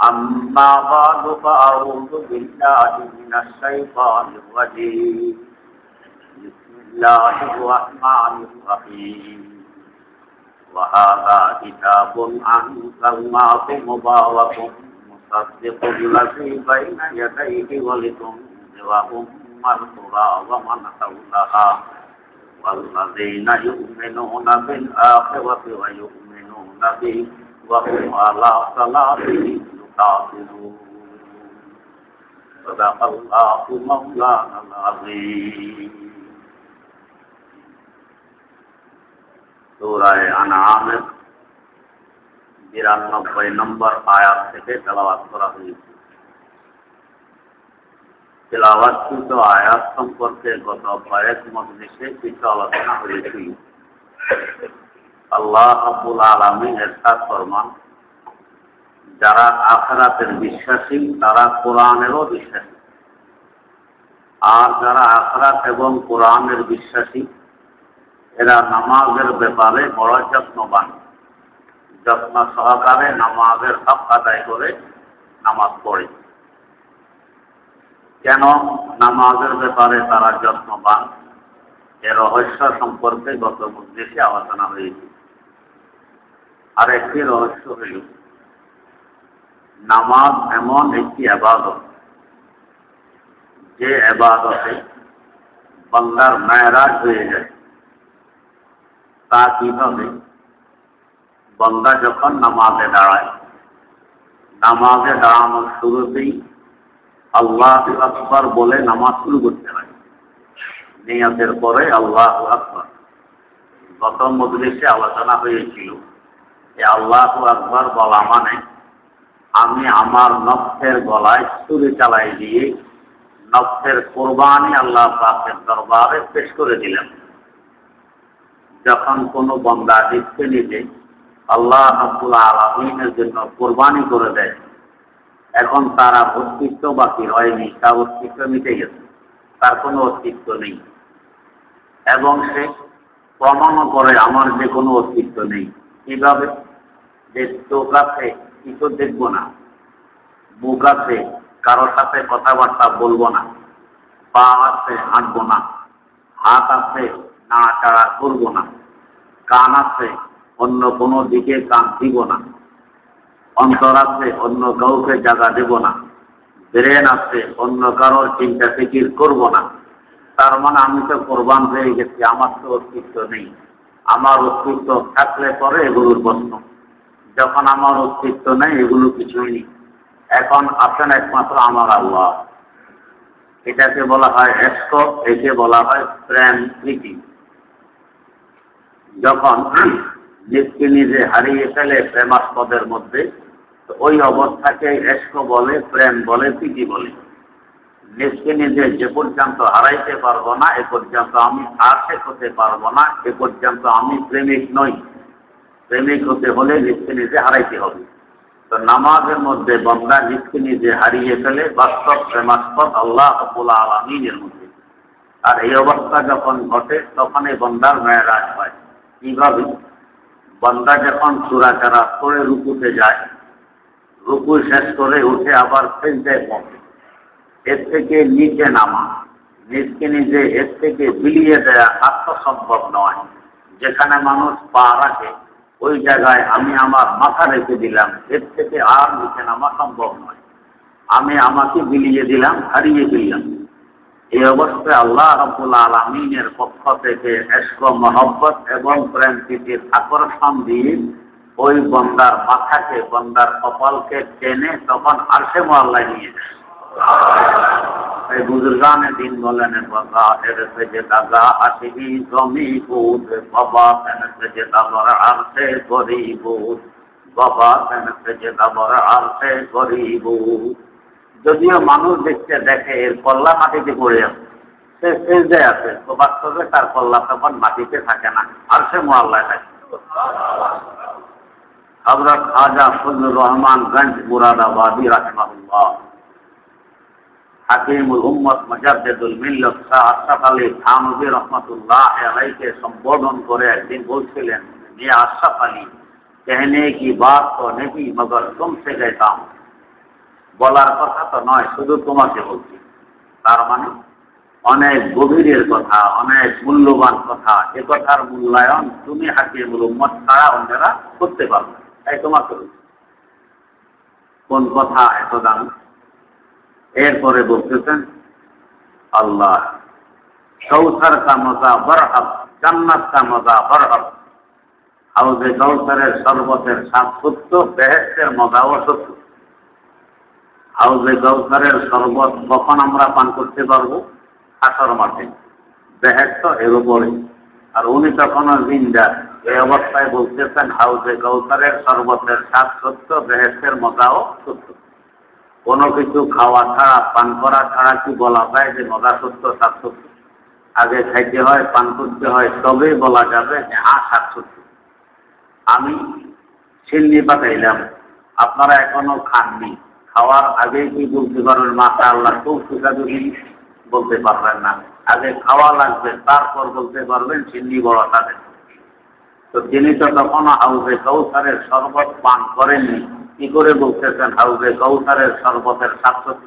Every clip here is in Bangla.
أما بعد فأعوذ بالله من الشيطان الرجيم بسم الله الرحمن الرحيم وهذا كتاب أنزلناه مبارك مصدق الذي بين يديه ولتنذر أم القرى ومن حولها والذين يؤمنون بالآخرة ويؤمنون به وهم على صلاتهم يحافظون صدق الله مولانا العظيم সূরা আনআমের ৯২ নম্বর আয়াত থেকে তেলাওয়াত করা হয়েছে। তেলাওয়াতকৃত আয়াত সম্পর্কে গত কয়েক মজলিসে কিছু আলোচনা হয়েছিল। আল্লাহ রাব্বুল আলামিন ইরশাদ ফরমান, যারা আখিরাতের বিশ্বাসী তারা কোরআনেরও বিশ্বাসী, আর যারা আখিরাত এবং কোরআনের বিশ্বাসী এরা নামাজের ব্যাপারে বড় যত্নবান, যত্ন সহকারে নামাজের হক আদায় করে নামাজ পড়ে। কেন নামাজের ব্যাপারে তারা যত্নবান, এর রহস্য সম্পর্কে গত মজলিসে আলোচনা হয়েছে। আর একটি রহস্য হইল, নামাজ এমন একটি ইবাদত যে ইবাদতে বান্দার মেরাজ হয়ে যায়। তা কিভাবে? বান্দা যখন নামাজে দাঁড়ায়, নামাজে দাঁড়ানোর শুরুতেই আল্লাহু আকবার বলে নামাজ শুরু করতে হয়। নিয়তের পরে আল্লাহু আকবার। গত মজলিসে আলোচনা হয়েছিল যে আল্লাহু আকবার বলা মানে আমি আমার নফসের গলায় ছুরি চালাই দিয়ে নফসের কোরবানি আল্লাহ পাকের দরবারে পেশ করে দিলাম। যখন কোনো বান্দা নিজকে নিজে আল্লাহ রাব্বুল আলামিনের জন্য কোরবানি করে দেয়, এখন তার অস্তিত্ব বাকি হয়নি, তার অস্তিত্ব মিটে গেছে, তার কোনো অস্তিত্ব নেই। এবং সে প্রমাণও করে আমার যে কোনো অস্তিত্ব নেই। কিভাবে? যে চোখ আছে কিছু দেখবো না, মুখ আছে কারোর সাথে কথাবার্তা বলবো না, পা আছে হাঁটবো না, হাত আছে নাড়াচাড়া করবো না, কান আছে অন্য কোনো দিকে কান দিব না, অন্তর আছে অন্য কাউকে জায়গা দেব না, ব্রেন আছে অন্য কারোর চিন্তা ফিকির করবো না। তার মানে আমি তো কোরবান হয়ে গেছি, আমার তো অস্তিত্ব নেই। আমার অস্তিত্ব থাকলে পরে এগুলোর প্রশ্ন। যখন আমার অস্তিত্ব নেই, এগুলো কিছুই নেই। এখন আছেন একমাত্র আমার আল্লাহ। এটাকে বলা হয় ইশক, একে বলা হয় প্রেম প্রীতি। যখন নিজকে নিজে হারিয়ে ফেলে প্রেমাস্পদের মধ্যে, ওই অবস্থাকে ইশক বলে, প্রেম বলে, প্রীতি বলে। নিজকে নিজে যে পর্যন্ত হারাইতে পারবো না, এ পর্যন্ত আমি আশিক হতে পারবো না, এ পর্যন্ত আমি প্রেমিক নই। প্রেমিক হতে হলে নিজকে নিজে হারাইতে হবে। তো নামাজের মধ্যে বান্দা নিজকে নিজে হারিয়ে ফেলে বাস্তব প্রেমাস্পদ আল্লাহ রাব্বুল আলামিনের মধ্যে। আর এই অবস্থা যখন ঘটে তখন এই বান্দার মেরাজ হয়। কিভাবে? বান্দা যখন সূরা কেরাত করে রুকুতে যায়, রুকু শেষ করে উঠে আবার সিজদায় পড়ে, এর থেকে নিচে নামা, নিজকে নিজে এর থেকে বিলিয়ে দেয়া আত্মসম্ভব নয়। যেখানে মানুষ পা রাখে ওই জায়গায় আমি আমার মাথা রেখে দিলাম, এর থেকে আর নিচে নামা সম্ভব নয়। আমি আমাকে বিলিয়ে দিলাম, হারিয়ে দিলাম। এই অবস্থায় আল্লাহ রাব্বুল আলামিনের পক্ষ থেকে ইশক, মহব্বত এবং প্রেম প্রীতির আকর্ষণ দিয়ে ওই বান্দার মাথাকে, বান্দার কপালকে টেনে তখন আরশে মুআল্লায় নিয়ে যায়। এই বুজুর্গানে দিন বলেন, বাবা এর যে দাদা আসি জমি বুধ, বাবা তেনসে যে দাবর আরশে গরিব, বাবা তেনসে যে দাবর আরশে গরিব। যদিও মানুষ দেখতে দেখে এর কল্লা মাটিতে পড়ে আছে, সে সিজদায় আছে, তো বাস্তবে তার কল্লা তখন মাটিতে থাকে না, আরশে মুআল্লায় থাকে। হযরত খাজা ফজলুর রহমান গঞ্জ মুরাদাবাদী রাহিমাহুল্লাহ, হাকিমুল উম্মত মুজাদ্দিদুল মিল্লাত শাহ আশরাফ আলী থানভী রহমাতুল্লাহ আলাইহিকে সম্বোধন করে একদিন বলছিলেন, মিয়া আশরাফ আলী, कहने की बात तो नहीं मगर तुमसे कहता हूँ, বলার কথা তো নয়, শুধু তোমাকে বলছি। তার মানে অনেক গভীরের কথা, অনেক মূল্যবান কথা। এ কথার মূল্যায়ন তুমি হাকিমুল উম্মত ছাড়া অন্যরা করতে পারবে, তাই তোমাকে বলছি। কোন কথা এত দাম? এরপরে বলতেছেন আল্লাহ কৌসার কা মজা বরহব, জান্নাত কা মজা বরহব। হাউজে কৌসারের শরবতের স্বাদ সত্য, বেহেশতের মজাও সত্য। হাউজে কৌসারের শরবত কখন আমরা পান করতে পারবো? হাসর মাঠে। বেহেশত এর উপরে। আর উনি তখনও জিন্দা, এই অবস্থায় বলতেছেন হাউজে কৌসারের শরবতের স্বাদ সত্য, বেহেশতের মজাও সত্য। কোনো কিছু খাওয়া ছাড়া, পান করা ছাড়া কি বলা যায় যে মজা সত্য, স্বাদ সত্য? আগে খাইতে হয়, পান করতে হয়, তবেই বলা যাবে যে স্বাদ সত্য। আমি সিন্নি পাঠাইলাম, আপনারা এখনো খাননি, খাওয়ার আগে কি বলতে পারবেন মাশা আল্লাহ খুব সুস্বাদু জিনিস? বলতে পারবেন না। আগে খাওয়া লাগবে, তারপর বলতে পারবেন সিন্নি বড় স্বাদের। তো তিনি তো তখনও হাউজে কৌসারের শরবত পান করেননি, কি করে বলতেছেন হাউজে কৌসারের শরবতের স্বাদ সত্য?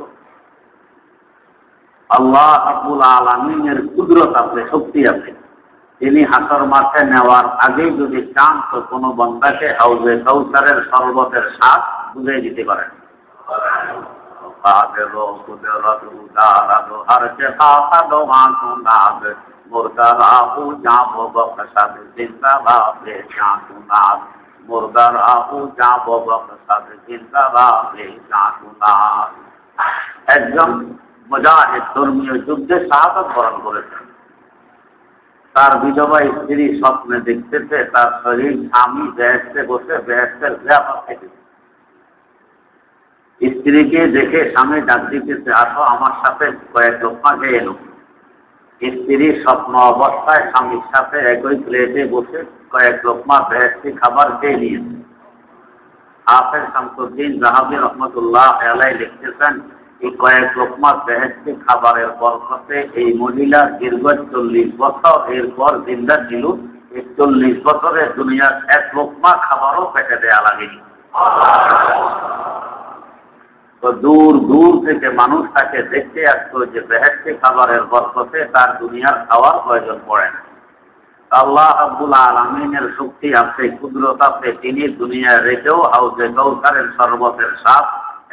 আল্লাহ রাব্বুল আলামিনের কুদরত আছে, শক্তি আছে। তিনি হাসর মাঠে নেওয়ার আগেই যদি চান তো কোনো বান্দাকে হাউজে কৌসারের শরবতের স্বাদ বুঝিয়ে দিতে পারেন। একজন মুজাহিদ ধর্মীয় যুদ্ধে শাহাদাত বরণ করেছেন। তার বিধবা স্ত্রী স্বপ্নে দেখতেছে তার শরীর স্বামী বেহেশতে বসে বেহেশতের জিয়াফত খেতেছে। স্ত্রীকে দেখে স্বামী ডাক দিতেছে, আসো আমার সাথে কয়েক লোকমা খেয়ে এলো। স্ত্রী স্বপ্ন অবস্থায় স্বামীর সাথে একই প্লেটে বসে কয়েক লোকমা বেহেশতি খাবার খেয়ে নিয়েছে। হাফেজ শামসুদ্দিন জাহাবী রহমতুল্লাহ আলাইহি লিখতেছেন, এই কয়েক লোকমা বেহেশতি খাবারের বরকতে এই মহিলা দীর্ঘ 40 বছর এরপর জিন্দা ছিল। এই 40 বছরে দুনিয়ার এক লোকমা খাবারও পেটে দেয়া লাগেনি। তো দূর দূর থেকে মানুষ তাকে দেখতে আসতো যে বেহেশতি খাবারের বরকতে তার দুনিয়ার খাওয়ার প্রয়োজন পড়ে না। আল্লাহ রাব্বুল আলামিনের শক্তি আছে, কুদরত আছে, তিনি দুনিয়া রেখেও হাউজে কৌসারের শরবতের স্বাদ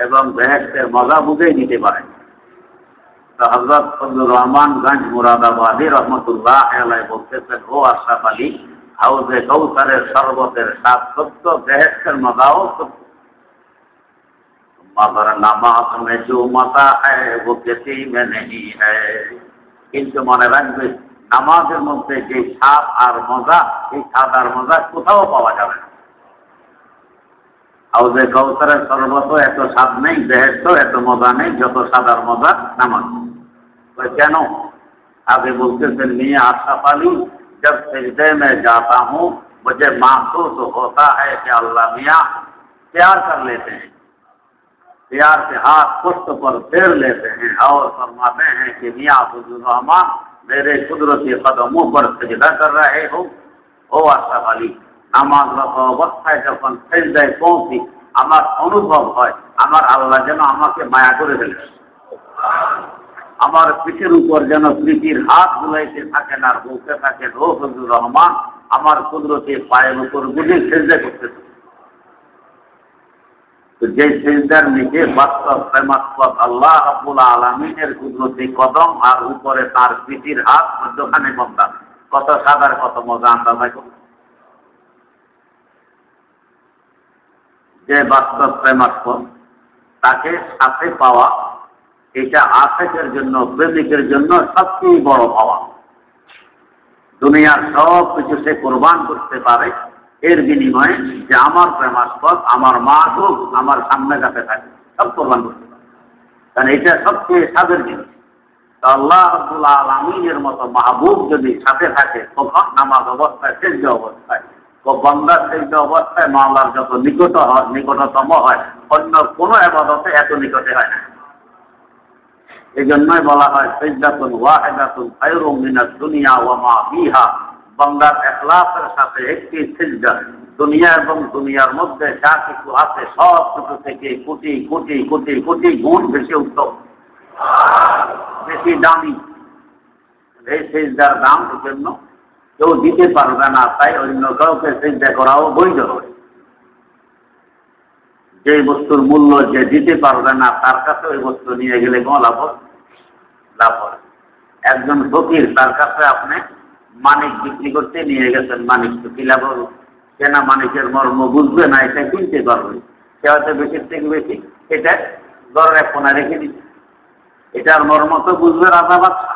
এবং বেহেশতের মজা বুঝে নিতে পারেন। তো হযরত ফজলুর রহমান গঞ্জ মুরাদাবাদী রহমতুল্লাহ আলাইহি বলতেছেন, ও আশরাফ আলী, হাউজে কৌসারের শরবতের স্বাদ সত্য, বেহেশতের মজাও সত্য। मगर नमाज में जो मजा है वो किसी में नहीं है। কিন্তু মনে রাখবে নামাজের মধ্যে যে স্বাদ আর মজা, এই স্বাদ আর মজা কোথাও পাওয়া যাবে না। হাউজে কাউসারের শরবত এত স্বাদ নেই, বেহেশত এত মজা নেই যত স্বাদ আর মজা নামাজ। কেন? আগে বলতেছেন মিয়াं আশরাফ আলী, जब सिजदे में जाता हूँ मुझे महसूस होता है कि अल्लाह मियां प्यार कर लेते हैं, प्यार से हाथ पुष्ट पर फेर लेते हैं और फरमाते हैं कि मियां फजलुर रहमान मेरे कुदरती कदमों पर सजदा कर रहे हो। ও আশরাফ আলী, নামাজরত অবস্থায় যখন সিজদায় পৌঁছি আমার অনুভব হয় আমার আল্লাহ যেন আমাকে মায়া করে ফেলেছে। আমার পিঠের উপর যেন প্রীতির হাত বুলাইতে থাকেন আর বলতে থাকেন, ও ফজলুর রহমান আমার কুদরতি পায়ের উপর বুঝে সিজদা করতেছে। যে সিজদার নিচে বাস্তব প্রেমাস্পদ আল্লাহ রাব্বুল আলামিনের কুদরতি কদম আর উপরে তার পিঠির হাত, মধ্যখানে বন্দা, কত সাদার কত মজা আন্দাজ করুন। যে বাস্তব প্রেমাস্পদ তাকে সাথে পাওয়া, এটা আশিকের জন্য, প্রেমিকের জন্য সবচেয়ে বড় পাওয়া। দুনিয়ার সব কিছু সে কোরবান করতে পারে এর বিনিময়ে যে আমার প্রেমাস্পদ, আমার মাহবুব আমার সামনে কাছে থাকে, সব কোরবান করতে পারে। কারণ এটা সবচেয়ে সাদের জিনিস। আল্লাহ রাব্বুল আলামিনের মতো মাহবুব যদি সাথে থাকে, তখন নামাজ অবস্থায়, সিজদা অবস্থায়, বান্দা সিজদা অবস্থায় মাওলার যত নিকটতম হয়, অন্য কোনো ইবাদতে এত নিকটে হয় না। এই জন্যই বলা হয় সিজদাতুন ওয়াহিদাতুন খায়রুম মিনাদ দুনিয়া ওয়া মা ফিহা। বান্দার ইখলাসের সাথে একটি সিজদা দুনিয়া এবং দুনিয়ার মধ্যে যা কিছু আছে সব কিছু থেকে কোটি কোটি কোটি কোটি গুণ বেশি উত্তম, বেশি দামি। এই সিজদার দাম জন্য কেউ দিতে পারবে না, তাই অন্য কাউকে সিজদা করাও বৈধ নয়। যে বস্তুর মূল্য যে দিতে পারবে না তার কাছে ওই বস্তু নিয়ে গেলে কোনো লাভ হয়? একজন ফকির, তার কাছে আপনি মানিক বিক্রি করতে নিয়ে গেছেন, মানিক তো কি লাভ হবে? কেনা মানিকের মর্ম বুঝবে না, এটা কিনতে পারবে, সে হয়তো বেশির থেকে বেশি এটা ঘরের কোনা রেখে দিচ্ছে, এটার মর্ম তো বুঝবে রাজা বাদশা।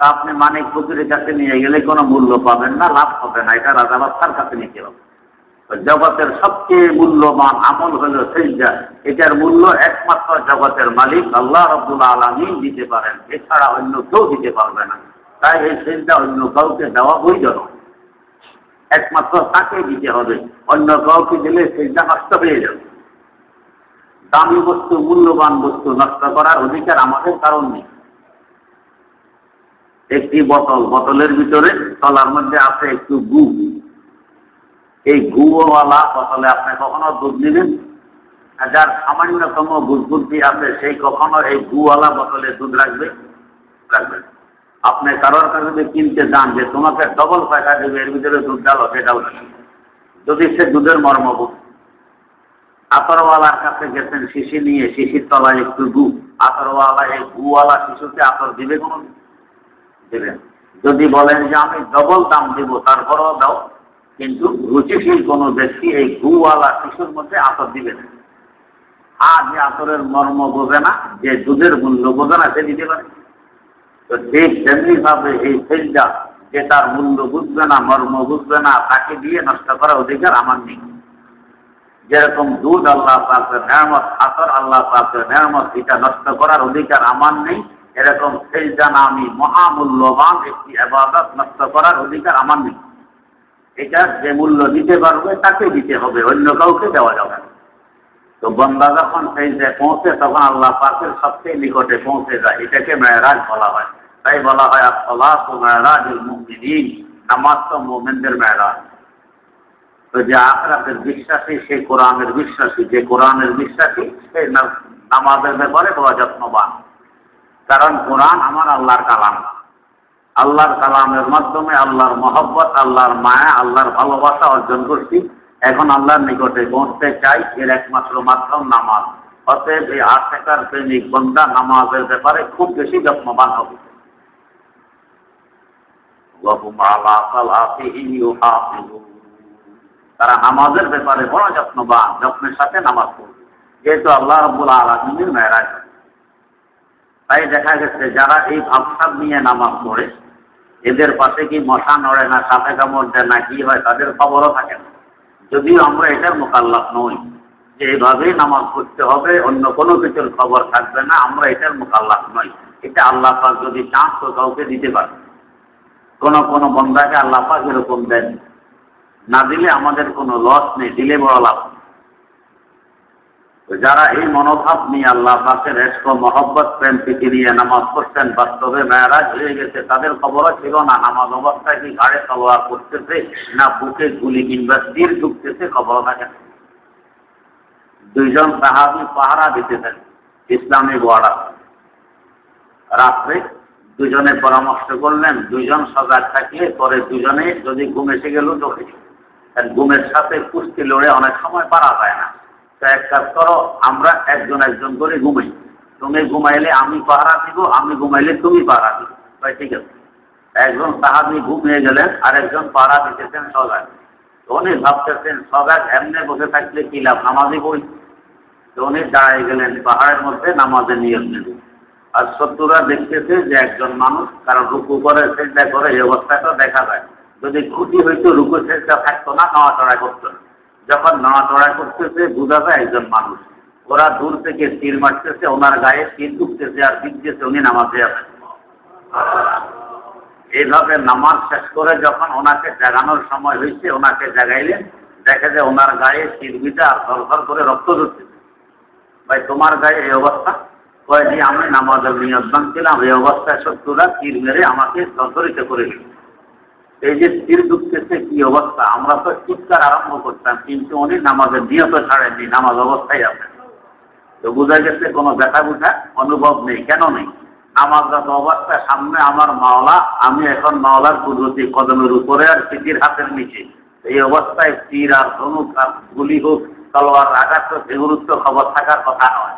তা আপনি মানিক ফকিরের কাছে নিয়ে গেলে কোনো মূল্য পাবেন না, লাভ হবে না, এটা রাজা বাদশার কাছে নিতে হবে। জগতের সবচেয়ে মূল্যবান আমল হলো সিজদা। এটার মূল্য একমাত্র জগতের মালিক আল্লাহ রাব্বুল আলামিন দিতে পারেন, এছাড়া অন্য কেউ দিতে পারবে না। তাই এই সিজদা অন্য কাউকে দেওয়া বৈধ নয়, একমাত্র তাকে দিতে হবে। অন্য কাউকে দিলে সিজদা নষ্ট হয়ে যাবে। দামি বস্তু, মূল্যবান বস্তু নষ্ট করার অধিকার আমাদের কারণ নেই। একটি বোতলের ভিতরে তলার মধ্যে আছে একটু গু, এই গুওয়ালা বোতলে আপনি কখনো দুধ নেবেন? যার সামান্যতম বুদ্ধি আছে সেই কখনো এই গুওয়ালা বোতলে দুধ রাখবেন? আপনি কারোর কাছে যদি কিনতে যান যে তোমাকে ডবল পয়সা দেবে, এর ভিতরে দুধ ডালো, সেটাও যদি সে দুধের মর্ম বুঝ। আতরওয়ালার কাছে গেছেন শিশি নিয়ে, শিশির তলায় একটু গু, আতরওয়ালা এই গুওয়ালা শিশুকে আতর দিবে? কোনো দেবেন? যদি বলেন যে আমি ডবল দাম দিব তারপরেও দাও, কিন্তু রুচিশীল কোন ব্যক্তি এই গুওয়ালা শিশুর মধ্যে আতর দিবে না। আর যে আতরের মর্ম বোঝে না, যে দুধের মূল্য বোঝে না, সে দিতে পারে? তো ঠিক তেমনি ভাবে এই সিজদা, যে তার মূল্য বুঝবে না, মর্ম বুঝবে না, তাকে দিয়ে নষ্ট করার অধিকার আমার নেই। যেরকম দুধ আল্লাহ পাকের নেয়ামত, আতর আল্লাহ পাকের নেয়ামত, এটা নষ্ট করার অধিকার আমার নেই। এরকম সিজদা নামী মহামূল্যবান একটি ইবাদত নষ্ট করার অধিকার আমার নেই। এটা যে মূল্য দিতে পারবে তাকে দিতে হবে, অন্য কাউকে দেওয়া যাবে না। তো বান্দা যখন সিজদায় পৌঁছে তখন আল্লাহ পাকের সবচেয়ে নিকটে পৌঁছে যায়, এটাকে মেরাজ বলা হয়। তাই বলা হয় আস-সালাতু মেরাজুল মুমিনিন, নামাজ তো মুমিনদের মেরাজ। তো যে আখিরাতের বিশ্বাসী, সে কোরআনের বিশ্বাসী, যে কোরআনের বিশ্বাসী সে নামাজের ব্যাপারে বড় যত্নবান। কারণ কোরআন আমার আল্লাহর কালাম, আল্লাহর কালামের মাধ্যমে আল্লাহর মহব্বত, আল্লাহর মায়া, আল্লাহর ভালোবাসা অর্জন করছি। এখন আল্লাহর নিকটে পৌঁছতে চাই, এর একমাত্র মাধ্যম নামাজ। অতএব এই আশিকার প্রেমিক বান্দা নামাজের ব্যাপারে খুব বেশি যত্নবান হবে। তারা নামাজের ব্যাপারে বড় যত্নবান, যত্নের সাথে নামাজ পড়বে, যেহেতু আল্লাহ রাব্বুল আলামিনের মেরাজ। তাই দেখা গেছে যারা এই ভাবসাব নিয়ে নামাজ পড়ে, এদের পাশে কি মশা নড়ে না, সাপে কামড় দেয় না, কি হয় তাদের খবরও থাকে না। যদিও আমরা এটার মোকাল্লাফ নই যে এইভাবেই নামাজ পড়তে হবে, অন্য কোনো কিছুর খবর থাকবে না, আমরা এটার মোকাল্লাফ নই। এটা আল্লাহ পাক যদি চান তো কাউকে দিতে পারে। কোন কোন বান্দাকে আল্লাহ পাক এরকম দেন, না দিলে আমাদের কোনো লস নেই, দিলে বড় লাভ। যারা এই মনোভাব নিয়ে আল্লাহ পাকের ইশক, মহব্বত, প্রেম প্রীতি নিয়ে নামাজ পড়ছেন, বাস্তবে মেরাজ হয়ে গেছে, তাদের খবরও ছিল না নামাজ অবস্থায় কি ঘাড়ে তলোয়ার করতেছে না বুকে গুলি কিংবা তীর ঢুকতেছে, খবরও থাকে না। দুইজন সাহাবী পাহারা দিতেছেন ইসলামী বর্ডার। রাত্রে দুজনে পরামর্শ করলেন, দুইজন সজাগ থাকলে পরে দুজনে যদি ঘুম এসে গেল চোখে, ঘুমের সাথে কুস্তি লড়ে অনেক সময় পারা যায় না। তো এক কাজ করো, আমরা একজন একজন করে ঘুমাই, তুমি ঘুমাইলে আমি পাহারা দিব, আমি ঘুমাইলে তুমি পাহারা দিব। তাই ঠিক আছে। একজন সাহাবী ঘুমিয়ে গেলেন, আর একজন পাহারা দিতেছেন সজাগ। উনি ভাবতেছেন সজাগ এমনি বসে থাকলে কি লাভ, নামাজই পড়ি। তো উনি দাঁড়িয়ে গেলেন পাহাড়ের মধ্যে নামাজের নিয়ম নেবেন। আর শত্রুরা দেখতেছে যে একজন মানুষ, কারণ রুকু করে চেষ্টা করে, এই অবস্থাটা দেখা যায়। যদি খুঁটি হইতো রুকু চেষ্টা থাকতো না, নড়াচড়া করতো না। যখন নড়াচড়া করতেছে বোঝা যায় একজন মানুষ। ওরা দূর থেকে তীর মারতেছে, ওনার গায়ে তীর ঢুকতেছে আর দিতেছে, উনি নামাজে আছেন। এইভাবে নামাজ শেষ করে যখন ওনাকে জাগানোর সময় হয়েছে, ওনাকে জাগাইলেন, দেখে যে ওনার গায়ে তীর বিটা আর ধরধর করে রক্ত ঢুকতেছে। ভাই তোমার গায়ে এই অবস্থা? কয় যে আমি নামাজের নিয়ত ভাঙছিলাম, এই অবস্থায় শত্রুরা তীর মেরে আমাকে জর্জরিত করে দিল। এই যে তীর ঢুকতেছে কি অবস্থা, আমরা তো চিৎকার আরম্ভ করতাম, কিন্তু উনি নামাজের নিয়ত ছাড়েননি, নামাজ অবস্থায় আছে। তো বোঝা গেছে কোনো ব্যথা বুঝা অনুভব নেই। কেন নেই? নামাজরত অবস্থায় সামনে আমার মাওলা, আমি এখন মাওলার কুদরতি কদমের উপরে আর স্মৃতির হাতের নিচে। এই অবস্থায় তীর আর ধনুক আর গুলি হোক, তলোয়ার আঘাত হোক, এগুলো তো খবর থাকার কথা নয়।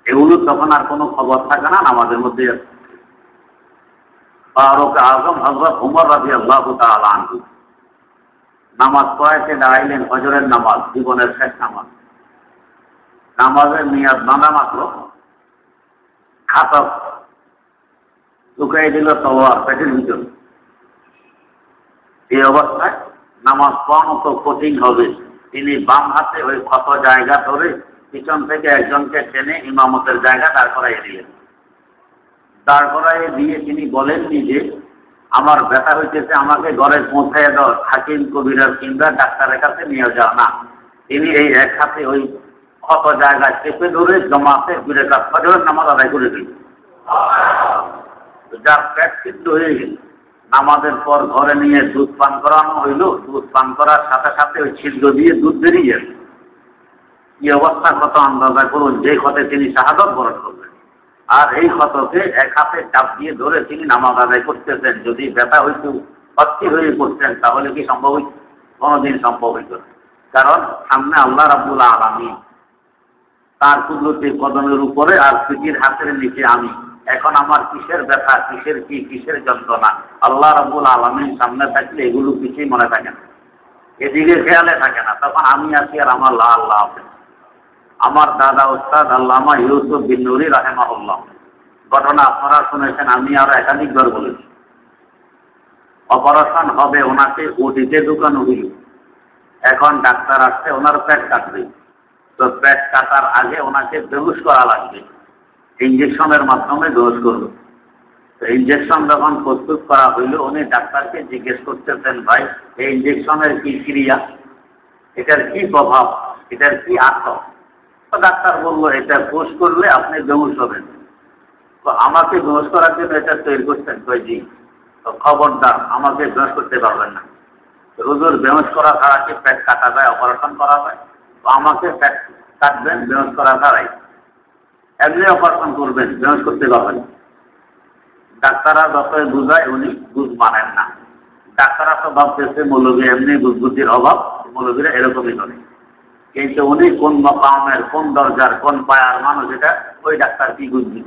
এগুলো তখন আর কোনো খবর থাকে না, নামাজের মধ্যে আছে। ফারুক আজম হযরত ওমর রাদিয়াল্লাহু তাআলা আনহু নামাজ পড়াইতে দাঁড়াইলেন, ফজরের নামাজ, জীবনের শেষ নামাজ। নামাজের নিয়াত বাঁধা মাত্র খাতক ঢুকাই দিল তলোয়ার পেটের ভিতরে। এই অবস্থায় নামাজ পড়ানো তো কঠিন হবে। তিনি বাম হাতে ওই ক্ষত জায়গা ধরে পিছন থেকে একজনকে টেনে ইমামতের জায়গা দাঁড় করাইয়ে দিলেন। দাঁড় করাইয়ে দিয়ে তিনি বলেননি যে আমার ব্যথা হইতেছে, আমাকে ঘরে পৌঁছাইয়া দাও, হাকিম কবিরাজ কিংবা ডাক্তারের কাছে নিয়ে যাও না। তিনি এই এক হাতে ওই ক্ষত জায়গায় চেপে ধরে জমাতে ঘুরে কাজ ফজরের নামাজ আদায় করে দিল। যার পেট সিদ্ধ হয়ে গেল, নামাজের পর ঘরে নিয়ে দুধ পান করানো হইল। দুধ পান করার সাথে সাথে ওই ছিদ্র দিয়ে দুধ বেরিয়ে গেল। কি অবস্থা, কত আন্দাজা করুন, যে ক্ষতে তিনি শাহাদত বরণ করবেন, আর এই ক্ষতকে এক হাতে চাপ দিয়ে ধরে তিনি নামাজ আদায় করতেছেন। যদি ব্যথা হইত, অস্থির হয়ে পড়তেন, তাহলে কি সম্ভব হইত? কোনদিন সম্ভব হইত না। কারণ সামনে আল্লাহ রাব্বুল আলামিন, তার কুদরতি কদমের উপরে আর স্মৃতির হাতের নিচে আমি। এখন আমার কিসের ব্যথা, কিসের কি, কিসের যন্ত্রণা, আল্লাহ রাব্বুল আলামিন সামনে থাকলে এগুলো কিছুই মনে থাকে না, এদিকে খেয়ালে থাকে না। তখন আমি আছি আর আমার আল্লাহ। আমার দাদা উস্তাদ আল্লামা ইউসুফ বিন নুরি রাহিমাহুল্লাহ ঘটনা আপনারা শুনেছেন, আমি আরো একাধিকবার বলেছি। অপারেশন হবে, ওনাকে ওটিতে ঢুকানো হইল। এখন ডাক্তার আসছে, ওনার পেট কাটবে। তো পেট কাটার আগে ওনাকে বেহুশ করা লাগবে, ইঞ্জেকশনের মাধ্যমে বেহুশ করবে। তো ইঞ্জেকশন যখন প্রস্তুত করা হইল, উনি ডাক্তারকে জিজ্ঞেস করতেছেন, ভাই এই ইঞ্জেকশনের কি ক্রিয়া, এটার কি প্রভাব, এটার কি আর্থ? তো ডাক্তার বললো, এটা পুশ করলে আপনি বেহুশ হবেন। তো আমাকে বেহুশ করার জন্য এটা তৈরি করছেন? কই জি। তো খবরদার, আমাকে বেহুশ করতে পারবেন না। রোজের বেহুশ করা ছাড়া কি পেট কাটা যায়, অপারেশন করা যায়? তো আমাকে পেট কাটবেন বেহুশ করা ছাড়াই, এমনি অপারেশন করবেন, বেহুশ করতে পারবেন। ডাক্তাররা যতই বুঝায় উনি বুঝ মানেন না। ডাক্তাররা তো ভাবতেছে মৌলবী এমনি বুঝবুদ্ধির অভাব, মৌলবীরা এরকমই করে। কিন্তু উনি কোন মকামের, কোন দরজার, কোন পায়ার মানুষ, এটা ওই ডাক্তার কি বুঝবি?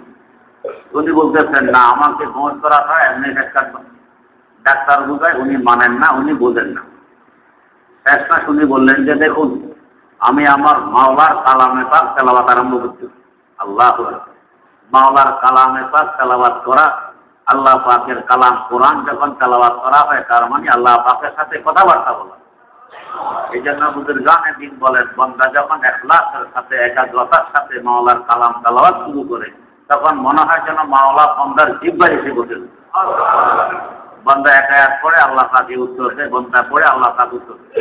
উনি বলতেছেন না, আমাকে বেহুশ করা ছাড়া এমনি পেট কাটবেন। ডাক্তার বুঝায়, উনি মানেন না, উনি বোঝেন না। শেষমেশ উনি বললেন যে দেখুন, আমি আমার মাওলার কালামে পাক তেলাওয়াত আরম্ভ করছি। আল্লাহু আকবার। মাওলার কালামে পাক তেলাওয়াত করা, আল্লাহ পাকের কালাম কোরআন যখন তেলাওয়াত করা হয়, তার মানে আল্লাহ পাকের সাথে কথাবার্তা বলা। এই জন্য বুজুর্গানে দিন বলেন, বান্দা যখন ইখলাসের সাথে, একাগ্রতার সাথে মাওলার কালাম তেলাওয়াত শুরু করে, তখন মনে হয় যেন মাওলা বান্দার জিহ্বায় এসে বসে। বান্দা এক আয়াত পড়ে আল্লাহ পাকে উত্তর দেয়, বান্দা পড়ে আল্লাহ পাকে উত্তর দেয়।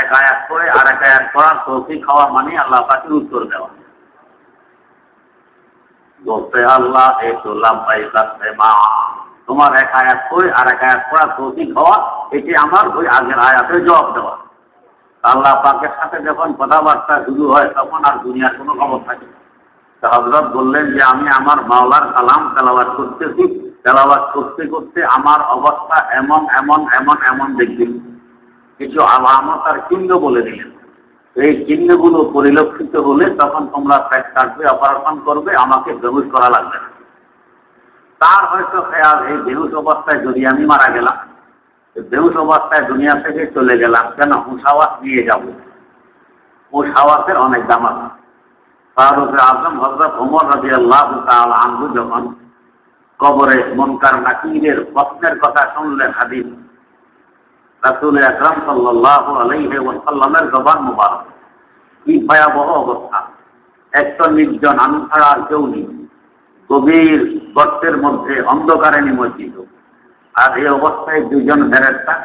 এক আয়াত পড়ে আর এক আয়াত পড়ার তৌফিক হওয়া মানে আল্লাহ পাকে উত্তর দেওয়া। বলতে আল্লাহ তোমার এক আয়াত পড়ে আর এক আয়াত পড়ার তৌফিক হওয়া, এটি আমার ওই আগের আয়াতের জবাব দেওয়া। আল্লাহ পাকের সাথে যখন কথাবার্তা শুরু হয়, তখন আর দুনিয়ার কোনো খবর থাকে। হযরত বললেন যে আমি আমার মাওলার কালাম তেলাওয়াত করতেছি, তেলাওয়াত করতে করতে আমার অবস্থা এমন এমন এমন এমন দেখবেন। কিছু আলামত আর চিহ্ন বলে দিলেন। এই চিহ্নগুলো পরিলক্ষিত হলে তখন তোমরা পেট কাটবে, অপারেশন করবে, আমাকে বেহুশ করা লাগবে না। তার হয়তো খেয়াল, এই বেহুশ অবস্থায় যদি আমি মারা গেলাম, বেহুশ অবস্থায় দুনিয়া থেকে চলে গেলাম, কেন হুঁশাওয়াত নিয়ে যাব? হুঁশাওয়াতের অনেক দাম আছে। ফারুক আজম হযরত ওমর রাদিয়াল্লাহু তাআলা আনহু যখন কবরে মুনকার নাকিরের প্রশ্নের কথা শুনলেন, হাদিস রাসূল আকরাম সাল্লাল্লাহু আলাইহি ওয়াসাল্লামের জবান মুবারক, কি ভয়াবহ অবস্থা। একটা নির্জন, আমি ছাড়া আর কেউ নেই, গভীর গর্তের মধ্যে অন্ধকারে নিমজ্জিত। আর এই অবস্থায় দুজন ফেরেশতা,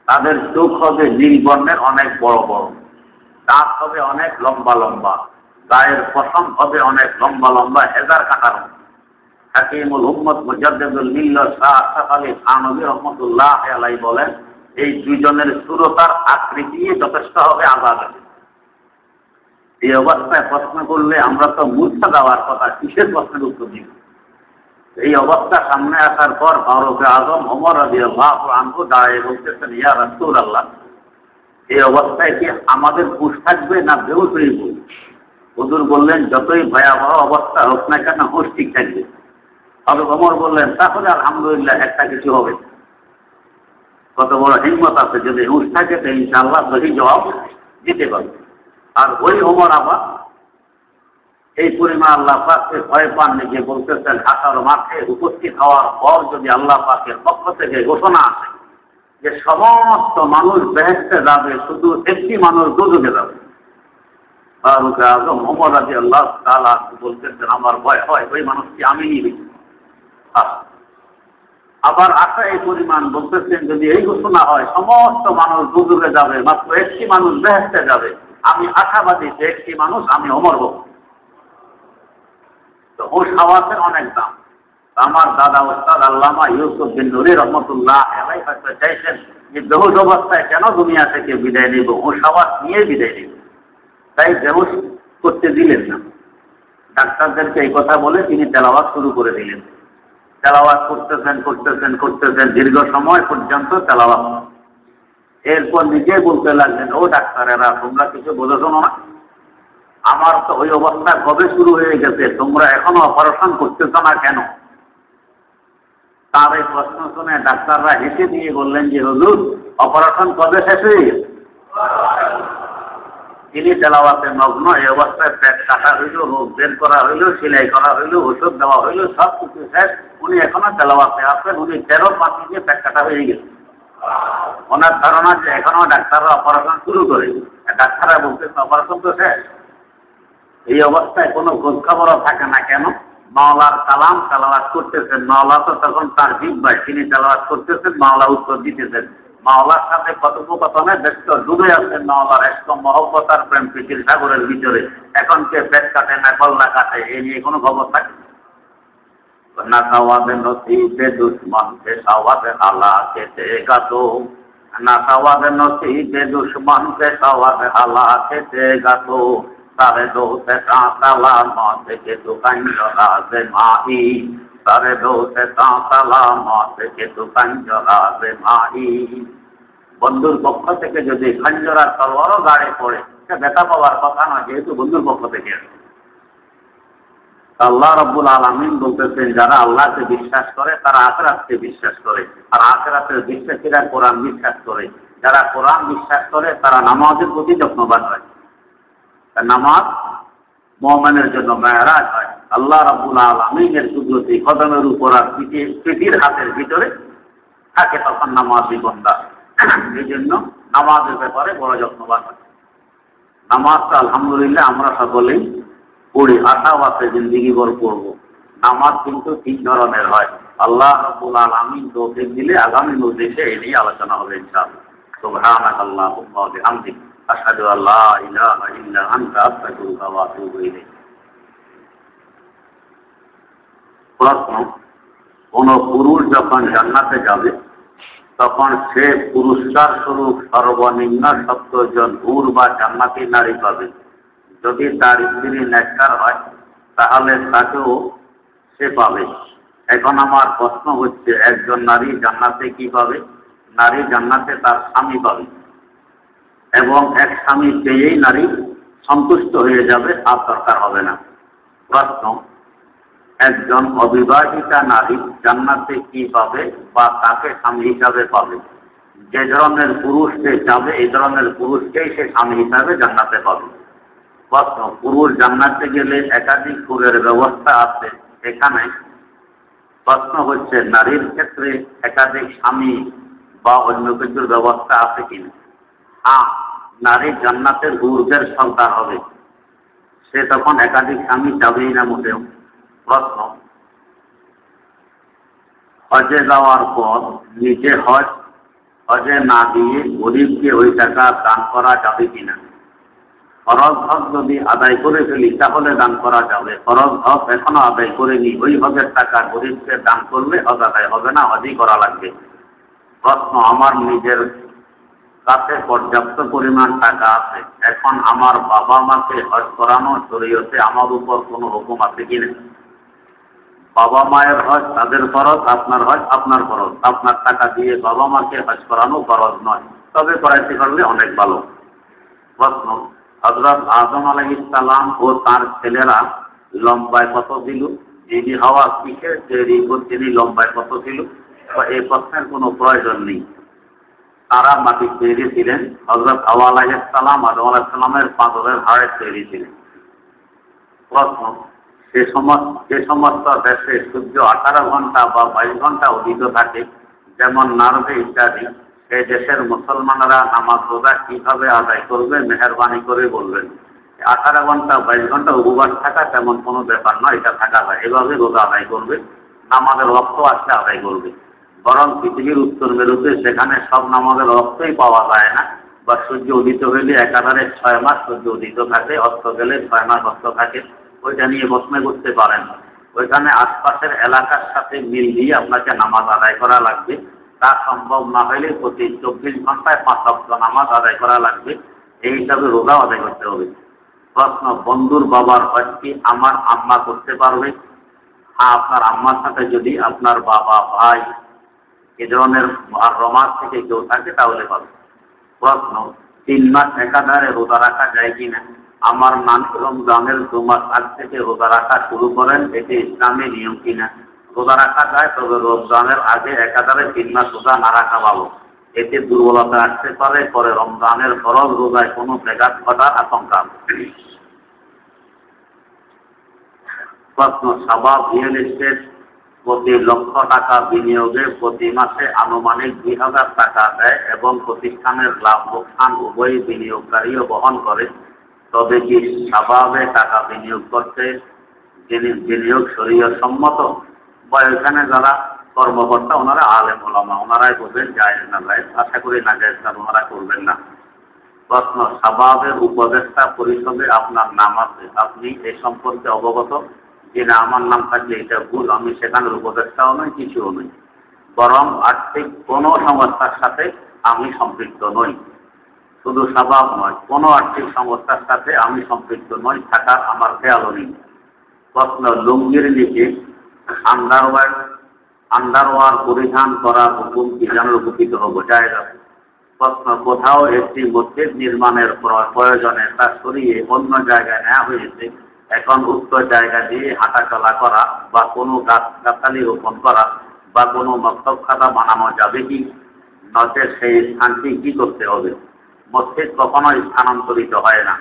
তাদের চোখ হবে নীল বর্ণের, অনেক বড় বড়, দাঁত হবে অনেক লম্বা লম্বা, গায়ের পশম হবে অনেক লম্বা লম্বা, হেজার কাটার মতো। হাকিমুল উম্মত মুজাদ্দিদুল মিল্লাত শাহ আশরাফ আলী থানভী রাহমাতুল্লাহ আলাইহি বলেন, এই দুইজনের স্থূলতার আকৃতি যথেষ্ট হবে আযাবের। এই অবস্থায় প্রশ্ন করলে আমরা তো মূর্ছা দেওয়ার কথা, কিসের প্রশ্নের উত্তর দিব? এই অবস্থা সামনে আসার পর ফারুক আজম ওমর রাদিয়াল্লাহু আনহু দাঁড়িয়ে বলতেছেন, ইয়া রাসূলুল্লাহ, এই অবস্থায় কি আমাদের হুঁশ থাকবে না বেহুশ হয়ে পড়ব? হুজুর বললেন, যতই ভয়াবহ অবস্থা হোক না কেন হুঁশ ঠিক থাকবে। ফারুক ওমর বললেন, তাহলে আলহামদুলিল্লাহ একটা কিছু হবে। কত বড় হিম্মত আছে, যদি হুঁশ থাকে তো ইনশাআল্লাহ সহি জবাব দিতে পারবে। আর ওই ওমর আবার এই পরিমাণ আল্লাহ পাককে ভয় পান, নিজে বলতেছেন, হাসার মাঠে উপস্থিত হওয়ার পর যদি আল্লাহ পাকের পক্ষ থেকে ঘোষণা আসে যে সমস্ত মানুষ বেহেশতে যাবে, শুধু একটি মানুষ দোজখে যাবে, ফারুক আজম ওমর রাদিয়াল্লাহু তাআলা বলতেছেন, আমার ভয় হয় ওই মানুষটি আমি নিবি। আবার আশা এই পরিমাণ বলতেছেন, যদি এই ঘোষণা হয় সমস্ত মানুষ দোজখে যাবে, মাত্র একটি মানুষ বেহেশতে যাবে, আমি আশাবাদী যে একটি মানুষ আমি ওমর হব। তো হুঁশ হাওয়াসের অনেক দাম। আমার দাদা ওস্তাদ আল্লামা ইউসুফ বিন নুরি রহমতুল্লাহ আলাইহি হয়তো চাইছেন যে বেহুশ অবস্থায় কেন দুনিয়া থেকে বিদায় নিব, হুঁশ হাওয়াস নিয়ে বিদায় নিব, তাই বেহুশ করতে দিলেন না। ডাক্তারদেরকে এই কথা বলে তিনি তেলাওয়াত শুরু করে দিলেন। তেলাওয়াত করতেছেন দীর্ঘ সময় পর্যন্ত তেলাওয়াত। এরপর নিজে বলতে লাগলেন, ও ডাক্তারেরা, তোমরা কিছু বোঝো না, আমার তো ওই অবস্থা কবে শুরু হয়ে গেছে, তোমরা এখনো অপারেশন করতেছ না কেন? তার এই প্রশ্ন শুনে ডাক্তাররা হেসে দিয়ে বললেন যে, হুজুর, অপারেশন কবে শেষ হয়ে গেছে? তিনি তেলাওয়াতে মগ্ন। এই অবস্থায় পেট কাটা হইল, রোগ বের করা হইল, সেলাই করা হইল, ওষুধ দেওয়া হইল, সব কিছু শেষ। উনি এখনো তেলাওয়াতে আছেন। উনি 13 পাঁচি দিয়ে পেট কাটা হয়ে গেছে। ওনার ধারণা যে এখনো ডাক্তাররা অপারেশন শুরু করে, ডাক্তাররা বলতেছে অপারেশন তো শেষ। এই অবস্থায় কোনো খোঁজ খবরও থাকে না কেন? মাওলার কালাম তেলাওয়াত করতেছেন, মাওলা তো তখন তার জিহ্বায়, তিনি তেলাওয়াত করতেছেন, মাওলা উত্তর দিতেছেন। মাওলার সাথে কথোপকথনে ব্যস্ত, ডুবে আছেন মাওলার ইশক মহব্বত আর প্রেম প্রীতির সাগরের ভিতরে। এখন কে পেট কাটে না গলা কাটে, এই নিয়ে কোনো খবর থাকে না। সাওয়াবে নসিবে দুশ্মন কে সাওয়াবে হালাকে দেগা তো, না সাওয়াবে নসিবে দুশ্মন কে সাওয়াবে হালাকে দেগা তো, सारे दोस्त ताला मौत के दुकान जराजे माही, सारे दोस्त ताला मौत के दुकान जराजे माही। বন্ধুর পক্ষ থেকে যদি খঞ্জরার তলোয়ারও গাড়ে পড়ে, এটা ব্যথা পাওয়ার কথা নয়, যেহেতু বন্ধুর পক্ষ থেকে। আল্লাহ রাব্বুল আলামিন বলতেছেন, যারা আল্লাহকে বিশ্বাস করে তারা আখিরাতকে বিশ্বাস করে, আর আখিরাতের বিশ্বাসীরা কোরআন বিশ্বাস করে। যারা কোরআন বিশ্বাস করে তারা নামাজের প্রতি যত্নবান হয়। নামাজ মুমিনের জন্য মেরাজ হয়। আল্লাহ রাব্বুল আলামিনের কুদরতি কদমের উপর আর পিঠির হাতের ভিতরে থাকে তখন নামাজি বান্দা। এই জন্য নামাজের ব্যাপারে বড় যত্নবান হয়। নামাজটা আলহামদুলিল্লাহ আমরা সকলেই পড়ি, আশাও আছে জিন্দিগি ভর পড়ব। নামাজ কিন্তু 3 ধরনের হয়। আল্লাহ রাব্বুল আলামিন তৌফিক দিলে আগামী মজলিসে এই নিয়ে আলোচনা হবে ইনশাআল্লাহ। সুবহানাল্লাহুম্মা ওয়া বিহামদিহি, আশহাদু আল্লা ইলাহা ইল্লা আনতা, আস্তাগফিরুকা ওয়া আতুবু ইলাইক। প্রশ্ন, কোন পুরুষ যখন জান্নাতে যাবে তখন সে পুরস্কার স্বরূপ সর্বনিম্ন 70 জন হুর বা জান্নাতি নারী পাবে। যদি তার স্ত্রী নেককার হয় তাহলে তাকেও সে পাবে। এখন আমার প্রশ্ন হচ্ছে, একজন নারী জান্নাতে কি পাবে? নারী জান্নাতে তার স্বামী পাবে, এবং এক স্বামী পেয়েই নারী সন্তুষ্ট হয়ে যাবে, আর দরকার হবে না। প্রশ্ন, একজন অবিবাহিতা নারী জান্নাতে কি পাবে বা তাকে স্বামী হিসাবে পাবে? যে ধরনের পুরুষকে যাবে এই ধরনের পুরুষকেই সে স্বামী হিসাবে জান্নাতে পাবে। প্রশ্ন, পুরুষ জান্নাতে গেলে একাধিক হুরের ব্যবস্থা আছে এখানে? প্রশ্ন হচ্ছে, নারীর ক্ষেত্রে একাধিক স্বামী বা অন্য কিছুর ব্যবস্থা আছে কিনা? হ্যাঁ, নারী জান্নাতের হুরদের সন্তান হবে, সে তখন একাধিক স্বামী যাবেই না মোটেও। প্রশ্ন, হজে যাওয়ার পর নিজে হজে না দিয়ে গরিবকে ওই টাকা দান করা যাবে কিনা? ফরজ হক যদি আদায় করে ফেলি তাহলে দান করা যাবে, ফরজ হক এখনো আদায় করিনি, ওই হকের টাকা গরিবকে দান করলে হজ আদায় হবে না, হজই করা লাগবে। প্রশ্ন, আমার নিজের কাছে পর্যাপ্ত পরিমাণ টাকা আছে, এখন আমার বাবা মাকে হজ করানো শরীয়তে আমার উপর কোনো হুকুম আছে কিনা? বাবা মায়ের হজ তাদের ফরজ, আপনার হজ আপনার ফরজ। আপনার টাকা দিয়ে বাবা মাকে হজ করানো ফরজ নয়, তবে করাইতে পারলে অনেক ভালো। প্রশ্ন, হযরত আদম আলাইহিস সালাম ও তার ছেলেরা লম্বায় কত ছিল? যিনি হাওয়া থেকে তৈরি তিনি লম্বায় কত ছিল? এই প্রশ্নের কোনো প্রয়োজন নেই। তারা মাটির তৈরি ছিলেন। হযরত হাওয়া আলাইহিস সালাম আদম আলাইহিস সালামের পাথরের হাড়ের তৈরি ছিলেন। প্রশ্ন, যে সমস্ত দেশে সূর্য 18 ঘন্টা বা 22 ঘন্টা উদিত থাকে, যেমন নরওয়ে ইত্যাদি, সেই দেশের মুসলমানরা নামাজ রোজা কিভাবে আদায় করবে মেহেরবানি করে বলবেন। 18 ঘন্টা 22 ঘন্টা উপবাস থাকা তেমন কোনো ব্যাপার নয়, এটা থাকা যায়, এভাবে রোজা আদায় করবে, নামাজের ওয়াক্ত আসলে আদায় করবে। বরং পৃথিবীর উত্তর মেরুতে সেখানে সব নামাজের ওয়াক্তই পাওয়া যায় না, বা সূর্য উদিত হইলে একাধারে 6 মাস সূর্য উদিত থাকে, অস্ত গেলে 6 মাস অস্ত থাকে, ওইটা নিয়ে প্রশ্ন করতে পারেন। ওইখানে আশপাশের এলাকার সাথে মিল দিয়ে আপনাকে নামাজ আদায় করা লাগবে। তা সম্ভব না হলে প্রতি 24 ঘন্টায় 5 ওয়াক্ত নামাজ আদায় করা লাগবে, এই হিসাবে রোজা আদায় করতে হবে। প্রশ্ন, বন্ধুর বাবার হজ কি আমার আম্মা করতে পারবে? হ্যাঁ, আপনার আম্মার সাথে যদি আপনার বাবা, ভাই এ ধরনের রমাজ থেকে কেউ থাকে তাহলে পাবে। প্রশ্ন, 3 মাস একাধারে রোজা রাখা যায় কিনা? আমার নাম রমজানের 2 মাস আগ থেকে রোজা রাখা শুরু করেন, এটি ইসলামী নিয়ম কিনা? রোজা রাখা যায়, তবে রমজানের আগে একাধারে 3 মাস রোজা না রাখা ভালো, এতে দুর্বলতা আসতে পারে, পরে রমজানের ফরজ রোজায় কোনো ব্যাঘাত ঘটার আশঙ্কা। প্রশ্ন, শাবাব রিয়েল এস্টেট প্রতি লক্ষ টাকা বিনিয়োগে প্রতি মাসে আনুমানিক 2000 টাকা দেয় এবং প্রতিষ্ঠানের লাভ লোকসান উভয় বিনিয়োগকারীও বহন করে, তবে কি শাবাবে টাকা বিনিয়োগ করতে বিনিয়োগ শরীয়ত সম্মত? বা এখানে যারা কর্মকর্তা ওনারা আলেম ওলামা, ওনারাই বলবেন জায়েজ না জায়েজ, আশা করি না জায়েজ, ওনারা করবেন না। প্রশ্ন, শাবাবের উপদেষ্টা পরিষদে আপনার নাম আছে, আপনি এই সম্পর্কে অবগত? যে না, আমার নাম থাকলে এটা ভুল, আমি সেখানের উপদেষ্টাও নই, কিছুও নই, বরং আর্থিক কোনো সংস্থার সাথে আমি সম্পৃক্ত নই। শুধু শাবাব নয়, কোনো আর্থিক সংস্থার সাথে আমি সম্পৃক্ত নই, থাকার আমার খেয়ালও নেই। প্রশ্ন, লুঙ্গির নিচে আন্ডারওয়ার পরিধান করার হুকুম কি জানুরূপিত হব? জায়েজ আছে। প্রশ্ন, কোথাও একটি মসজিদ নির্মাণের প্রয়োজনে তা সরিয়ে অন্য জায়গায় নেওয়া হয়েছে, এখন উক্ত জায়গা দিয়ে হাঁটাচলা করা বা কোনো গাছগাছালি রোপণ করা বা কোনো মক্তব খাতা বানানো যাবে কি? নচে সেই স্থানটি কি করতে হবে? মসজিদ কখনো স্থানান্তরিত হয় না।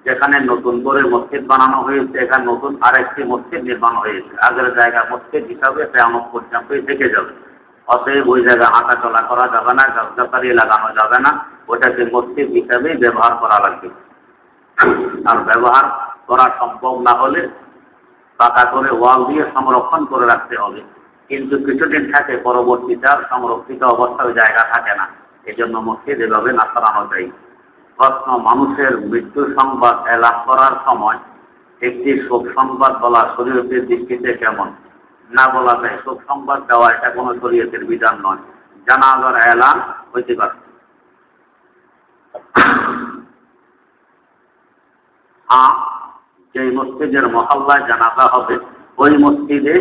যেখানে নতুন করে মসজিদ বানানো হয়েছে, এখানে নতুন আরেকটি মসজিদ নির্মাণ হয়েছে, আগের জায়গা মসজিদ হিসাবে কিয়ামত পর্যন্তই থেকে যাবে। অতএব ওই জায়গায় হাঁটাচলা করা যাবে না, গাছগাছালি লাগানো যাবে না, ওটাকে মসজিদ হিসাবেই ব্যবহার করা লাগবে। আর ব্যবহার করা সম্ভব না হলে পাকা করে ওয়াল দিয়ে সংরক্ষণ করে রাখতে হবে, কিন্তু কিছুদিন থাকে, পরবর্তীতে আর সংরক্ষিত অবস্থায় জায়গা থাকে না, এজন্য মসজিদ এভাবে না সরানো যায়। প্রশ্ন, মানুষের মৃত্যু সংবাদ এলান করার সময় একটি শোক সংবাদ বলা শরীয়তের দৃষ্টিতে কেমন? না বলা যায়, শোক সংবাদ দেওয়া এটা কোনো শরীয়তের বিধান নয়, জানাজার এলান হইতে পারে। হ্যাঁ, যে মসজিদের মহল্লায় জানাজা হবে ওই মসজিদে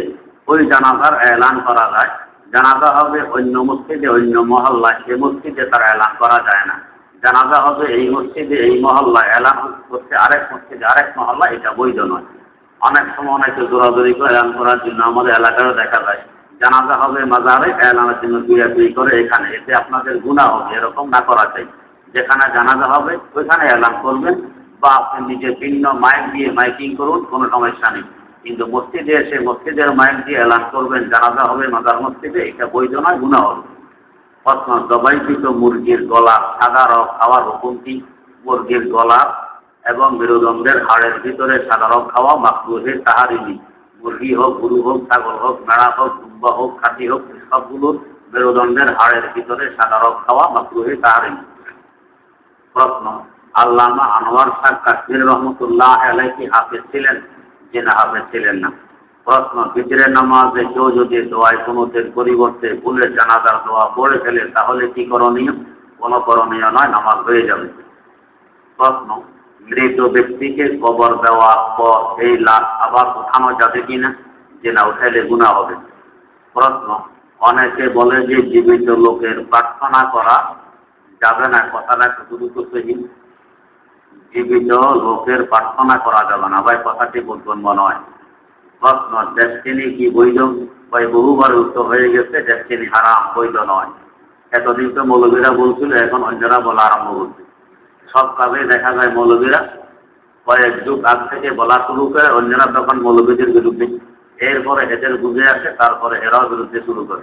ওই জানাজার এলান করা যায়। জানাজা হবে অন্য মসজিদে অন্য মহল্লায়, সে মসজিদে তার এলান করা যায় না। জানাজা হবে এই মসজিদে এই মহল্লায়, এলান করছে আরেক মসজিদে আরেক মহল্লা, এটা বৈধ নয়। অনেক সময় অনেকে দৌড়াদৌড়ি করে এলান করার জন্য আমাদের এলাকায়ও দেখা যায়, জানাজা হবে মাজারে, এলানের জন্য দুই করে এখানে, এতে আপনাদের গুনাহ হবে, এরকম না করা চাই। যেখানে জানাজা হবে ওইখানে এলান করবেন, বা আপনি নিজে ভিন্ন মাইক দিয়ে মাইকিং করুন, কোনো সমস্যা নেই, কিন্তু মসজিদে এসে মসজিদের মাইক দিয়ে এলান করবেন জানাজা হবে মাজার মসজিদে, এটা বৈধ নয়, গুনাহ হবে। প্রশ্ন, জবাইকৃত মুরগির গলা সাদা রং খাওয়ার হুকুম কি? মুরগির গলা এবং মেরুদণ্ডের হাড়ের ভিতরে সাদা রং খাওয়া মাকরুহে তাহরিমি। মুরগি হোক, গরু হোক, ছাগল হোক, ভেড়া হোক, দুম্বা হোক, খাসি হোক, সবগুলোর মেরুদণ্ডের হাড়ের ভিতরে সাদা রং খাওয়া মাকরুহে তাহরিমি। প্রশ্ন, আল্লামা আনোয়ার শাহ কাশ্মীর রহমতুল্লাহ আলাইহি হাফেজ ছিলেন, যে না হাফেজ ছিলেন না। প্রশ্ন, ফিতরের নামাজে কেউ যদি দোয়ায় কুনুতের পরিবর্তে ভুলে জানাজার দোয়া পড়ে ফেলে তাহলে কি করণীয়? কোনো করণীয় নয়, নামাজ হয়ে যাবে। প্রশ্ন, মৃত ব্যক্তিকে কবর দেওয়ার পর এই লাশ আবার উঠানো যাবে কিনা? যে না, উঠাইলে গুনাহ হবে। প্রশ্ন, অনেকে বলে যে জীবিত লোকের প্রার্থনা করা যাবে না, কথাটা কতটুকু সহি? জীবিত লোকের প্রার্থনা করা যাবে না, ভাই কথাটি বুঝবেন মনে হয়। প্রশ্ন, ডেস্টিনি কি বৈধ? ভাই বহুবার উত্তর হয়ে গেছে, ডেস্টিনি হারাম, বৈধ নয়। এতদিন তো মৌলবীরা বলছিল, এখন অন্যরা বলা আরম্ভ করছে। সব কাজে দেখা যায় মৌলবীরা কয়েক যুগ আগ থেকে বলা শুরু করে, অন্যরা তখন মৌলবীদের বিরুদ্ধে, এরপরে এদের বুঝে আসে, তারপরে এরাও বিরুদ্ধে শুরু করে।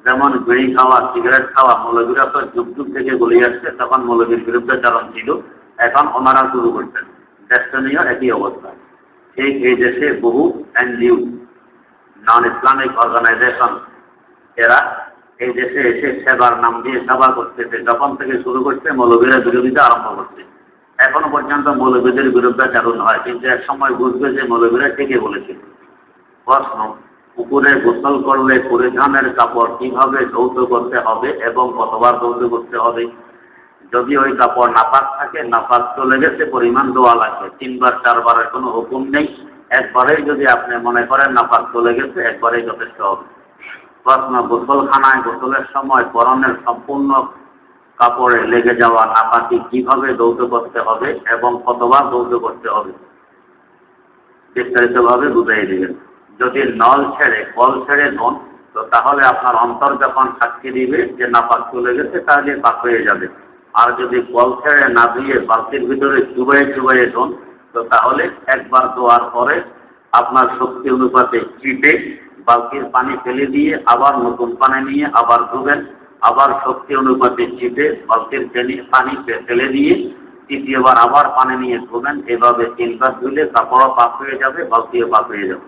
যেমন বিড়ি খাওয়া, সিগারেট খাওয়া, মৌলবীরা তো যুগ যুগ থেকে বলে আসছে, তখন মৌলবীর বিরুদ্ধে চারণ ছিল, এখন ওনারা শুরু করছেন। ডেস্টিনিও একই অবস্থা। ঠিক এই দেশে বহু এনজিও, নন ইসলামিক অর্গানাইজেশন, এরা এই দেশে এসে সেবার নাম দিয়ে সেবা করতেছে। যখন থেকে শুরু করছে মৌলবীরা বিরোধিতা আরম্ভ করছে। এখনো পর্যন্ত মৌলবীদের বিরুদ্ধে চালন হয়, কিন্তু এক সময় বুঝবে যে মৌলবীরা ঠিকই বলেছিল। প্রশ্ন, পুকুরে গোসল করলে পরিধানের কাপড় কিভাবে ধৌত করতে হবে এবং কতবার ধৌত করতে হবে? যদি ওই কাপড় নাপাক থাকে, নাপাক চলে গেছে, পরিমাণ দেওয়া লাগবে। 3 বার 4 বারের কোনো হুকুম নেই। একবারেই যদি আপনি মনে করেন নাপাক চলে গেছে, একবারেই যথেষ্ট হবে। প্রশ্ন, গোসলখানায় গোসলের সময় পরনের সম্পূর্ণ কাপড়ে লেগে যাওয়া নাপাকি কিভাবে ধৌত করতে হবে এবং কতবার ধৌত করতে হবে? বিস্তারিত ভাবে বুঝাই দিবেন। যদি নল ছেড়ে কল ছেড়ে ধন, তো তাহলে আপনার অন্তর যখন সাক্ষী দিবে যে নাপাক চলে গেছে, তাহলে পাক হয়ে যাবে। আর যদি কল ছেড়ে না ধুয়ে বালতির ভিতরে চুবাইয়ে ধন, তো তাহলে একবার ধোয়ার পরে আপনার শক্তি অনুপাতে চিটে বালতির পানি ফেলে দিয়ে আবার নতুন পানি নিয়ে আবার ধুবেন, আবার শক্তি অনুপাতে চিটে বালতির পানি ফেলে দিয়ে তৃতীয়বার আবার পানি নিয়ে ধুবেন। এভাবে 3 বার ধুলে কাপড়ও পাক হয়ে যাবে, বালতিও পাক হয়ে যাবে।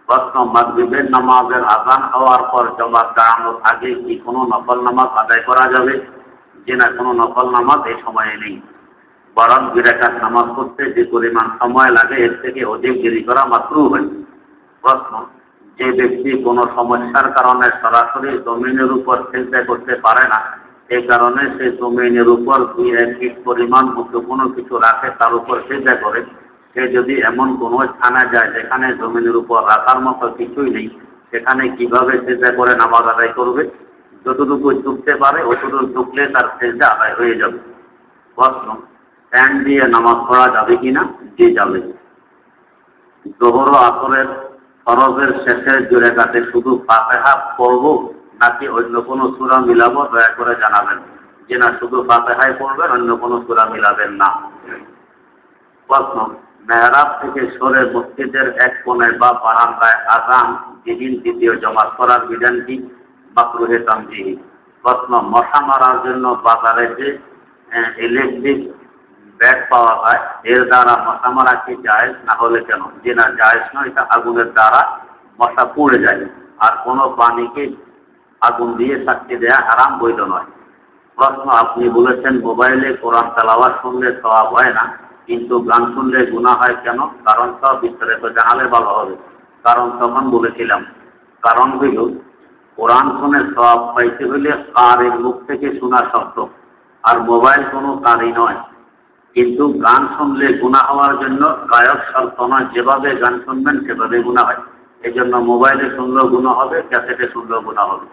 প্রশ্ন, মাগরিবের নামাজের আযান হওয়ার পর জামাত দাঁড়ানোর আগে কি কোনো নফল নামাজ আদায় করা যাবে? যে না, কোনো নফল নামাজ এই সময়ে নেই। বরং 2 রাকাত নামাজ পড়তে যে পরিমাণ সময় লাগে, এর থেকে অধিক দেরি করা মাকরুহ হয়। প্রশ্ন, যে ব্যক্তি কোনো সমস্যার কারণে সরাসরি জমিনের উপর সিজদা করতে পারে না, এই কারণে সে জমিনের উপর 2-1 ফিট পরিমাণ উঁচু কোনো কিছু রাখে, তার উপর সিজদা করে, সে যদি এমন কোনো স্থানে যায় যেখানে জমিনের উপর রাখার মতো কিছুই নেই, সেখানে কিভাবে সিজদা করে নামাজ আদায় করবে? যতটুকু ঝুঁকতে পারে অতটুকু ঝুঁকলে তার সিজদা আদায় হয়ে যাবে। প্রশ্ন, স্ট্যান্ড দিয়ে নামাজ পড়া যাবে কিনা? যে যাবে। যোহর ও আসরের ফরজের শেষের 2 রাকাতে শুধু ফাতিহা পড়ব নাকি অন্য কোনো সূরা মিলাবো? দয়া করে জানাবেন। যে না, শুধু ফাতিহাই পড়বেন, অন্য কোনো সূরা মিলাবেন না। প্রশ্ন, মেহরাব থেকে সরে মসজিদের এক কোণে বা বারান্দায় আযান বিহীন দ্বিতীয় জামাত করার বিধান কি? মাকরুহে তানজিহি। প্রশ্ন, মশা মারার জন্য বাজারে যে ইলেকট্রিক ব্যাট পাওয়া যায়, এর দ্বারা মশা মারা কি জায়েজ? না হলে কেন? যে না, জায়েজ নয়, এটা আগুনের দ্বারা মশা পুড়ে যায়। আর কোনো পানিকে আগুন দিয়ে সাক্ষী দেয়া হারাম, বৈধ নয়। প্রশ্ন, আপনি বলেছেন মোবাইলে কোরআন তেলাওয়াত শুনলে সওয়াব হয় না, কিন্তু গান শুনলে গুনাহ হয় কেন? কারণ সব বিস্তারিত জানালে ভালো হবে। কারণ তখন বলেছিলাম, কারণ হইল কোরআন শুনে সওয়াব পাইতে হইলে কারির মুখ থেকে শোনা শব্দ, আর মোবাইল কোনো কারি নয়। কিন্তু গান শুনলে গুনাহ হওয়ার জন্য গায়ক শর্ত নয়, যেভাবে গান শুনবেন সেভাবে গুনাহ হয়। এই জন্য মোবাইলে শুনলেও গুনাহ হবে, ক্যাসেটে শুনলেও গুনাহ হবে।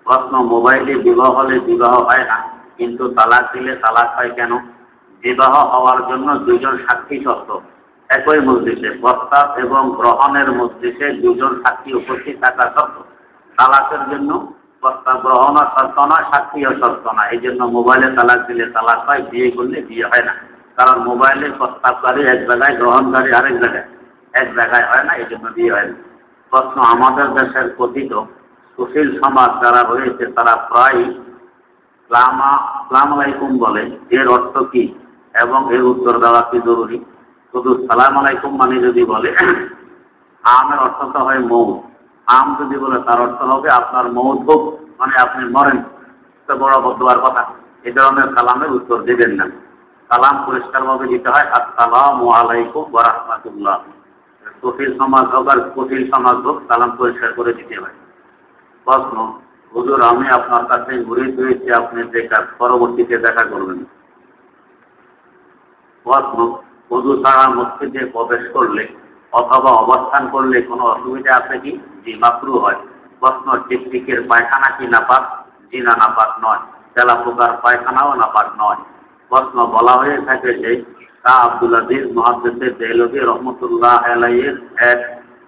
প্রশ্ন, মোবাইলে বিবাহ হলে বিবাহ হয় না, কিন্তু তালাক দিলে তালাক হয় কেন? বিবাহ হওয়ার জন্য 2 জন সাক্ষী শর্ত। একই মজলিসে প্রস্তাব এবং গ্রহণের মজলিসে 2 জন সাক্ষী উপস্থিত থাকা শর্ত। তালাকের জন্য প্রস্তাব গ্রহণ শর্ত নয়, সাক্ষীও শর্ত না। এই জন্য মোবাইলে তালাক দিলে তালাক হয়, বিয়ে করলে বিয়ে হয় না। কারণ মোবাইলে প্রস্তাবকারী এক জায়গায়, গ্রহণকারী আরেক জায়গায়, এক জায়গায় হয় না, এই জন্য বিয়ে হয় না। প্রশ্ন, আমাদের দেশের কথিত সুশীল সমাজ যারা রয়েছে, তারা প্রায় সালাম আলাইকুম বলে, এর অর্থ কি এবং এর উত্তর দেওয়া কি জরুরি? শুধু সালাম আলাইকুম মানে যদি বলে, আমের অর্থ তো হয় মৌত। আম যদি বলে তার অর্থ হবে আপনার মৌত হোক, মানে আপনি মরেন, তো বড় বদুয়ার কথা। এই ধরনের সালামের উত্তর দেবেন না। সালাম পরিষ্কারভাবে দিতে হয়, আসসালামু আলাইকুম ওয়া রাহমাতুল্লাহ। কঠিন সমাজ হোক আর কঠিন সমাজ হোক, সালাম পরিষ্কার করে দিতে হয়। প্রশ্ন, হুজুর আমি আপনার কাছে ঘুরে ফিরেছি, আপনি বেকার, পরবর্তীতে দেখা করবেন। প্রশ্ন, হুজুর ছাড়া মসজিদে প্রবেশ করলে অথবা অবস্থান করলে কোনো অসুবিধা আছে কি? জি, মাকরুহ হয়। প্রশ্ন, টিকটিকের পায়খানা কি নাপাক? জি না, নাপাক নয়। তেলাপোকার পায়খানাও নাপাক নয়। প্রশ্ন, বলা হয়ে থাকে যে শাহ আব্দুল আজিজ মুহাদ্দিস দেহলভী রহমতুল্লাহ আলাইহির এক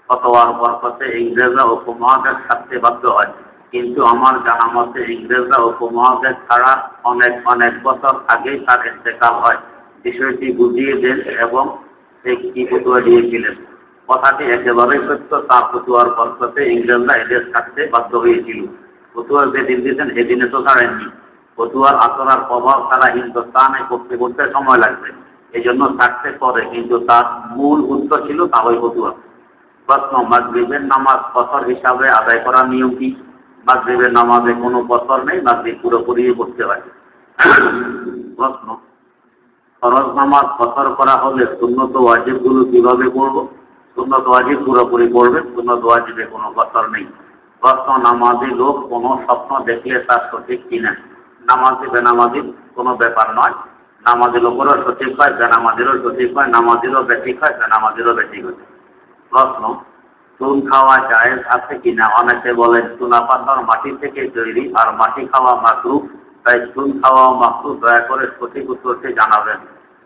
ফতোয়ার বরকতে ইংরেজরা উপমহাদেশ ছাড়তে বাধ্য হয়, কিন্তু আমার জানা মতে ইংরেজরা উপমহাদেশ ছাড়ার অনেক অনেক বছর আগেই তার ইন্তেকাল হয়। বিষয়টি বুঝিয়ে দেন এবং সে কি ফতোয়া দিয়েছিলেন। কথাটি একেবারেই সত্য। তার ফতোয়ার বরকতে ইংরেজরা এদেশ ছাড়তে বাধ্য হয়েছিল। ফতোয়ার যেদিন দিয়েছেন সেদিনে তো ছাড়েননি। ফতুয়ার আচরার প্রভাব তারা হিন্দুস্তানে করতে করতে সময় লাগবে, এই জন্য থাকতে পারে, কিন্তু তার মূল উত্তর ছিল তাওই ফতুয়া। প্রশ্ন, মাগরিবের নামাজ কসর হিসাবে আদায় করার নিয়ম কি? মাগরিবের নামাজে কোনো কসর নেই, মাগরিব পুরোপুরি করতে হয়। প্রশ্ন, ফরজ নামাজ কসর করা হলে সুন্নত ওয়াজিব গুলো কিভাবে পড়বো? সুন্নত ওয়াজিব পুরোপুরি পড়বে, সুন্নত ওয়াজিবে কোনো কসর নেই। প্রশ্ন, নামাজি লোক কোনো স্বপ্ন দেখলে তার সঠিক কিনা? নামাজি বেনামাজি কোনো ব্যাপার নয়। নামাজি লোকেরও সঠিক হয়, বেনামাজিরও সঠিক হয়, নামাজিরও বেঠিক হয়, বেনামাজিরও বেঠিক হয়। প্রশ্ন, চুন খাওয়া জায়েজ আছে কিনা? অনেকে বলেন চুনা পাথর মাটি থেকে তৈরি আর মাটি খাওয়া মাকরুহ, তাই চুন খাওয়া মাকরুহ। দয়া করে সঠিক উত্তরটি জানাবেন।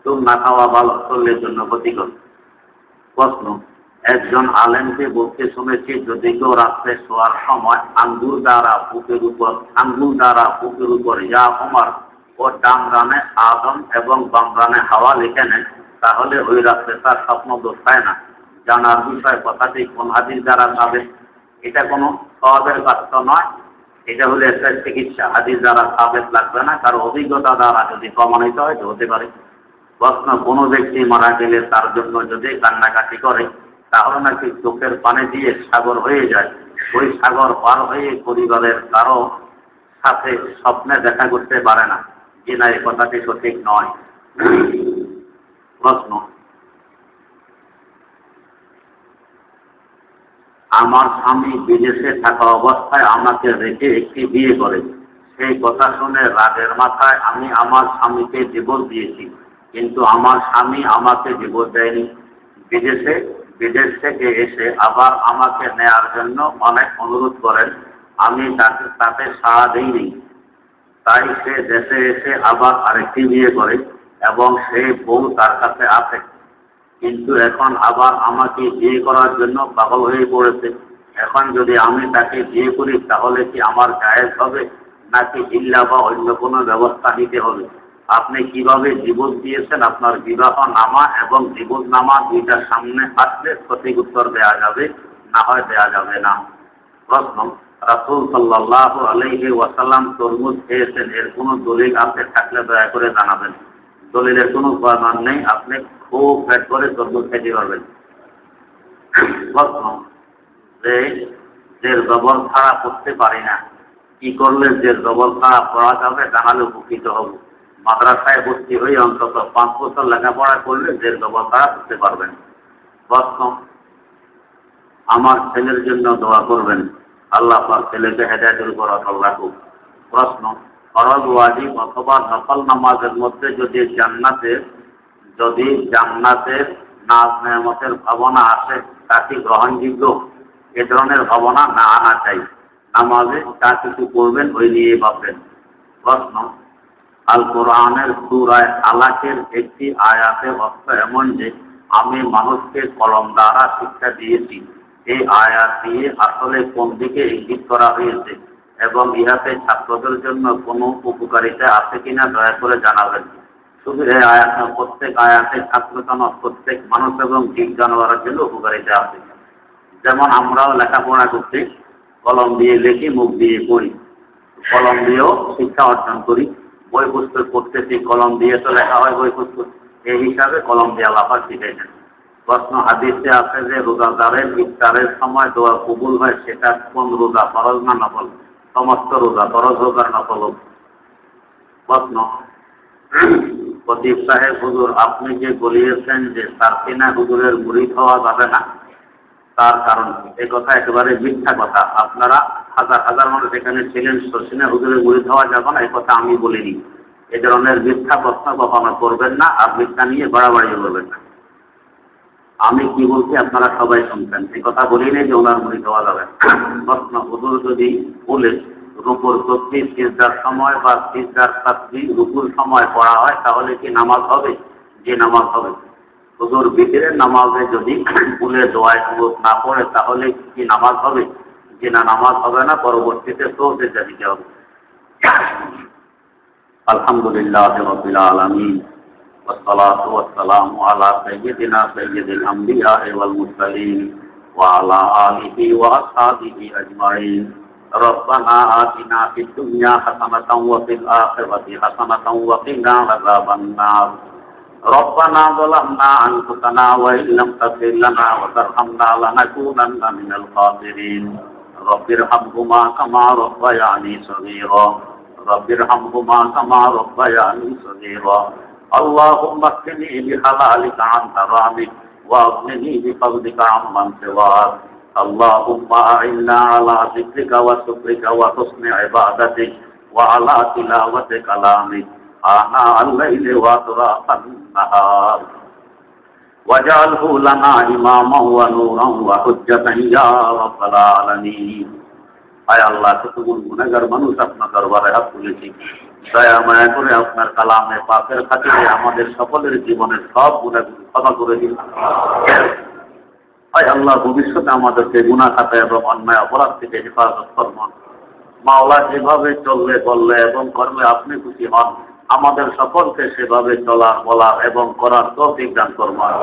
চুন না খাওয়া ভালো, শরীরের জন্য ক্ষতিকর। প্রশ্ন, একজন আলেমকে বলতে শুনেছি যদি কেউ রাত্রে শোয়ার সময় আঙ্গুল দ্বারা বুকের উপর ইয়া ওমর ও ডান রানে আদম এবং বাম রানে হাওয়া লিখে নেন, তাহলে ওই রাত্রে তার স্বপ্ন দোষ হয় না। জানার বিষয় কথাটি কোন হাদিস দ্বারা সাবেত? এটা কোনো সওয়াবের কাজ নয়, এটা হলো একটা চিকিৎসা। হাদিস দ্বারা সাবেত লাগবে না, কারো অভিজ্ঞতা দ্বারা যদি প্রমাণিত হয় তো হতে পারে। প্রশ্ন, কোনো ব্যক্তি মারা গেলে তার জন্য যদি কান্নাকাটি করে তাহলে নাকি চোখের পানি দিয়ে সাগর হয়ে যায়, ওই সাগর পার হয়ে পরিবারের কারো সাথে স্বপ্নে দেখা করতে পারে না কিনা? এই কথাটি সঠিক নয়। প্রশ্ন, আমার স্বামী বিদেশে থাকা অবস্থায় আমাকে রেখে একটি বিয়ে করে, সেই কথা শুনে রাগের মাথায় আমি আমার স্বামীকে ডিভোর্স দিয়েছি, কিন্তু আমার স্বামী আমাকে ডিভোর্স দেয়নি। বিদেশ থেকে এসে আবার আমাকে নেয়ার জন্য অনেক অনুরোধ করেন, আমি তাতে সাড়া দিইনি। তাই সে দেশে এসে আবার আরেকটি বিয়ে করে এবং সেই বউ তার কাছে আছে, কিন্তু এখন আবার আমাকে বিয়ে করার জন্য পাগল হয়ে পড়েছে। এখন যদি আমি তাকে বিয়ে করি তাহলে কি আমার জায়েজ হবে, নাকি ইল্লা বা অন্য কোনো ব্যবস্থা নিতে হবে? আপনি কিভাবে ডিভোর্স দিয়েছেন, আপনার বিবাহ নামা এবং ডিভোর্স নামা দুইটা সামনে আসলে সঠিক উত্তর দেওয়া যাবে, না হয় দেওয়া যাবে না। প্রশ্ন, রাসূল সাল্লাল্লাহু আলাইহি ওয়াসাল্লাম তরমুজ খেয়েছেন, এর কোনো দলিল আছে? থাকলে দয়া করে জানাবেন। দলিলের কোনো প্রমাণ নেই, আপনি খুব পেট করে তরমুজ খেতে পারবেন। প্রশ্ন, যে জবর ছাড়া পড়তে পারি না, কি করলে যে জবর ছাড়া পড়া যাবে জানালে উপকৃত হব। মাদ্রাসায় ভর্তি হয়ে অন্তত 5 বছর লেখাপড়া করলে যে জবর ছাড়া পড়তে পারবেন। প্রশ্ন, আমার ছেলের জন্য দোয়া করবেন, আল্লাহ পাক ছেলেকে হেদায়েতের উপর অটল রাখুক। প্রশ্ন, ফরজ ওয়াজিব অথবা নফল নামাজের মধ্যে যদি জান্নাতের নাজ নেয়ামতের ভাবনা আসে তা কি গ্রহণযোগ্য? এ ধরনের ভাবনা না আনা চাই। নামাজে তা কিছু করবেন ওই নিয়ে ভাববেন। প্রশ্ন, আল কোরআনের সূরা আলাকের একটি আয়াতের অর্থ এমন যে আমি মানুষকে কলম দ্বারা শিক্ষা দিয়েছি, এই আয়াত দিয়ে আসলে কোন দিকে ইঙ্গিত করা হয়েছে এবং ইহাতে ছাত্রদের জন্য কোনো উপকারিতা আছে কিনা দয়া করে জানাবেন। শুধু এই আয়াত, প্রত্যেক আয়াতে ছাত্রজনক প্রত্যেক মানুষ এবং জীব জানোয়ারের জন্য উপকারিতা আছে। যেমন আমরাও লেখাপড়া করতে কলম দিয়ে লেখি, মুখ দিয়ে পড়ি, কলম দিয়েও শিক্ষা অর্জন করি। বই পুস্তক পড়তেছি, কলম দিয়ে তো লেখা হয় বই পুস্তক, এই হিসাবে কলম দিয়ে লেখা শিখেছেন। প্রশ্ন, হাদিসে আছে যে রোজাদারের ইফতারের সময় দোয়া কবুল হয়, সেটা কোন রোজা, ফরজ না নফল? সমস্ত রোজা, ফরজ হোক আর নফল হোক। প্রশ্ন, প্রদীপ সাহেব হুজুর, আপনি যে বলিয়েছেন যে সারসিনা হুজুরের মুরিদ হওয়া যাবে না, তার কারণ এই কথা একেবারে মিথ্যা কথা। আপনারা হাজার হাজার মানুষ এখানে ছিলেন, সারসিনা হুজুরের মুরিদ হওয়া যাবে না এই কথা আমি বলিনি। এ ধরনের মিথ্যা প্রশ্ন কখনো করবেন না, আর মিথ্যা নিয়ে বাড়াবাড়ি করবেন না। আমি কি বলছি আপনারা সবাই শুনছেন, এই কথা বলি নেই যে ওনার মুরিদ হওয়া যাবে। প্রশ্ন, হুজুর যদি বলে রুকুর তসবিহ সিজদার সময় বা সিজদার তাসবিহ রুকুর সময় পড়া হয় তাহলে কি নামাজ হবে? যে নামাজ হবে। হুজুর বিকেলের নামাজে যদি ভুলে দোয়ায় সুবুত না পড়ে তাহলে কি নামাজ হবে? যে না, নামাজ হবে না, পরবর্তীতে সওজদা দিতে হবে। আলহামদুলিল্লাহ রাব্বিল আলামিন والصلاة والسلام على سيدنا سيد الأنبياء والمرسلين وعلى آله وأصحابه أجمعين ربنا آتنا في الدنيا حسنة وفي الآخرة حسنة وقنا عذاب النار ربنا ظلمنا أنفسنا وإن لم تغفر لنا وترحمنا لنكونن من الخاسرين رب ارحمهما كما ربياني صغيرا رب ارحمهما كما ربياني صغيرا اللهم اكفني بحلالك عن حرامك واغنني بفضلك عمن سواك اللهم أعنا على ذكرك وشكرك وحسن عبادتك وعلى تلاوة كلامك آناء الليل وأطراف النهار واجعله لنا إماما ونورا وحجة يا رب العالمين আয় আল্লাহ, কতগুলো গুনাহগার মানুষ আপনার দরবারে হাত তুলেছি, দয়া মায়া করে আপনার কালামে পাকের খাতিরে আমাদের সকলের জীবনের সব গুনাহগুলো ক্ষমা করে দিন। আয় আল্লাহ, ভবিষ্যতে আমাদেরকে গুনাহ খাতা এবং অন্যায় অপরাধ থেকে হেফাজত ফরমান। মাওলা, যেভাবে চললে বললে এবং করলে আপনি খুশি হন, আমাদের সকলকে সেভাবে চলার, বলার এবং করার তৌফিক দান ফরমান।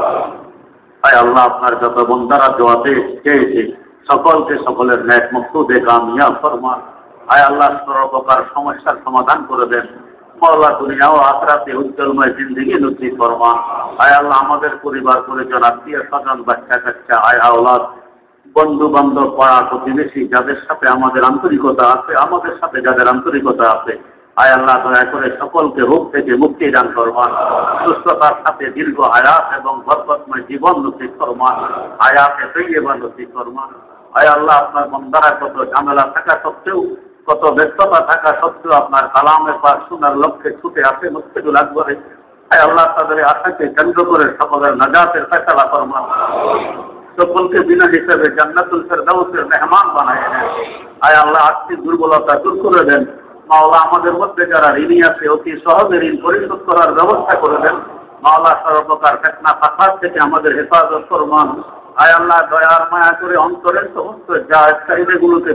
আয় আল্লাহ, আপনার যত বান্দারা দোয়াতে চেয়েছে সকলকে সকলের নেক মকসুদে কামিয়াব ফরমান। আয় আল্লাহ, সর্বপ্রকার সমস্যার সমাধান করে দেন। মাওলা, দুনিয়া ও আখিরাতে উজ্জ্বলময় জিন্দেগি নসিব ফরমান। আয় আল্লাহ, আমাদের পরিবার পরিজন, আত্মীয় স্বজন, বাচ্চা কাচ্চা, আয় আওলাদ, বন্ধু বান্ধব, পাড়া প্রতিবেশী, যাদের সাথে আমাদের আন্তরিকতা আছে, আমাদের সাথে যাদের আন্তরিকতা আছে, আয় আল্লাহ, দয়া করে সকলকে রোগ থেকে মুক্তি দান ফরমান। সুস্থতার সাথে দীর্ঘ হায়াত এবং বরকতময় জীবন নসিব ফরমান। হায়াতে তৈয়বা নসিব ফরমান। আয় আল্লাহ, আপনার বান্দারা কত ঝামেলা থাকা সত্ত্বেও, কত ব্যস্ততা থাকা সত্ত্বেও আপনার কালামের পাক শোনার লক্ষ্যে ছুটে আসে মুস্তাকিল আকবরে। আয় আল্লাহ, তাদের আশাকে কেন্দ্র করে সকলের নাজাতের ফয়সালা ফরমান। সকলকে বিনা হিসেবে জান্নাতুল ফেরদাউসের মেহমান বানায় দেন। আয় আল্লাহ, আর্থিক দুর্বলতা দূর করে দেন। মাওলা, আমাদের মধ্যে যারা ঋণী আছে অতি সহজে ঋণ পরিশোধ করার ব্যবস্থা করে দেন। মাওলা, সর্বপ্রকার ফিতনা ফাসাদ থেকে আমাদের হেফাজত ফরমান। আয় আল্লাহ, দয়ার মায়া করে অন্তরের সমস্ত জায়েজ চাহিদাগুলোকে